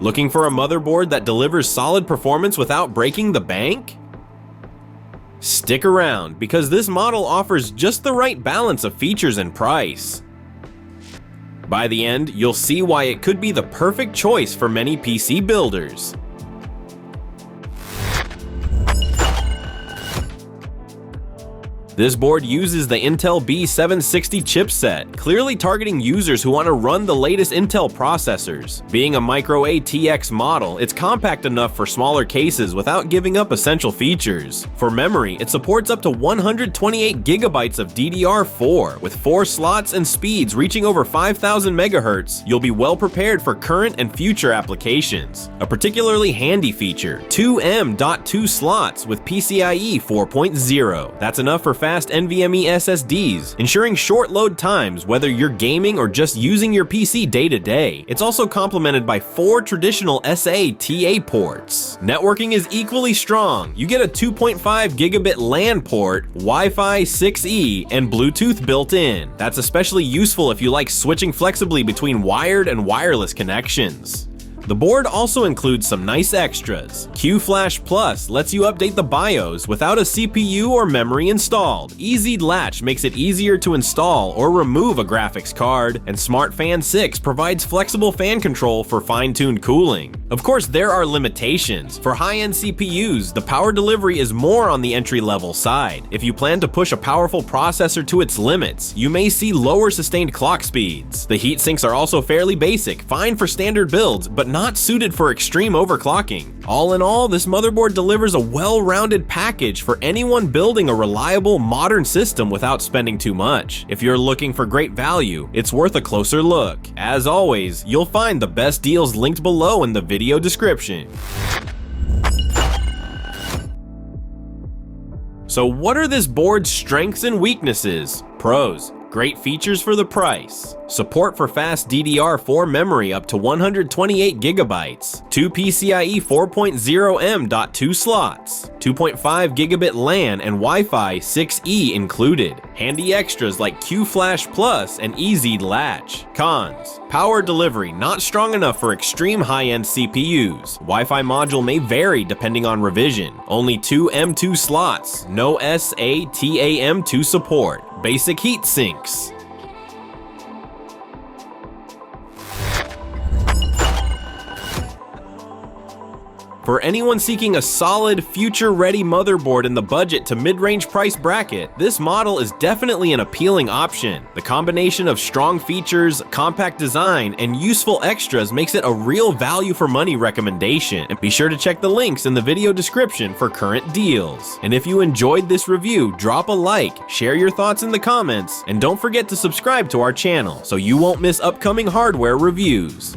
Looking for a motherboard that delivers solid performance without breaking the bank? Stick around, because this model offers just the right balance of features and price. By the end, you'll see why it could be the perfect choice for many PC builders. This board uses the Intel B760 chipset, clearly targeting users who want to run the latest Intel processors. Being a Micro ATX model, it's compact enough for smaller cases without giving up essential features. For memory, it supports up to 128 GB of DDR4. With 4 slots and speeds reaching over 5,000 MHz, you'll be well prepared for current and future applications. A particularly handy feature, 2 M.2 slots with PCIe 4.0. That's enough for fast NVMe SSDs, ensuring short load times whether you're gaming or just using your PC day to day. It's also complemented by 4 traditional SATA ports. Networking is equally strong. You get a 2.5 gigabit LAN port, Wi-Fi 6E, and Bluetooth built in. That's especially useful if you like switching flexibly between wired and wireless connections. The board also includes some nice extras. QFlash Plus lets you update the BIOS without a CPU or memory installed. Easy Latch makes it easier to install or remove a graphics card, and Smart Fan 6 provides flexible fan control for fine-tuned cooling. Of course, there are limitations. For high-end CPUs, the power delivery is more on the entry-level side. If you plan to push a powerful processor to its limits, you may see lower sustained clock speeds. The heat sinks are also fairly basic, fine for standard builds, but not suited for extreme overclocking. All in all, this motherboard delivers a well-rounded package for anyone building a reliable, modern system without spending too much. If you're looking for great value, it's worth a closer look. As always, you'll find the best deals linked below in the video description. So what are this board's strengths and weaknesses? Pros: great features for the price. Support for fast DDR4 memory up to 128 GB. 2 PCIe 4.0 M.2 slots. 2.5 gigabit LAN and Wi-Fi 6E included. Handy extras like QFlash Plus and Easy Latch. Cons: power delivery not strong enough for extreme high-end CPUs. Wi-Fi module may vary depending on revision. Only 2 M.2 slots. No SATA M.2 support. Basic heat sinks. For anyone seeking a solid, future-ready motherboard in the budget to mid-range price bracket, this model is definitely an appealing option. The combination of strong features, compact design, and useful extras makes it a real value-for-money recommendation. And be sure to check the links in the video description for current deals. And if you enjoyed this review, drop a like, share your thoughts in the comments, and don't forget to subscribe to our channel so you won't miss upcoming hardware reviews.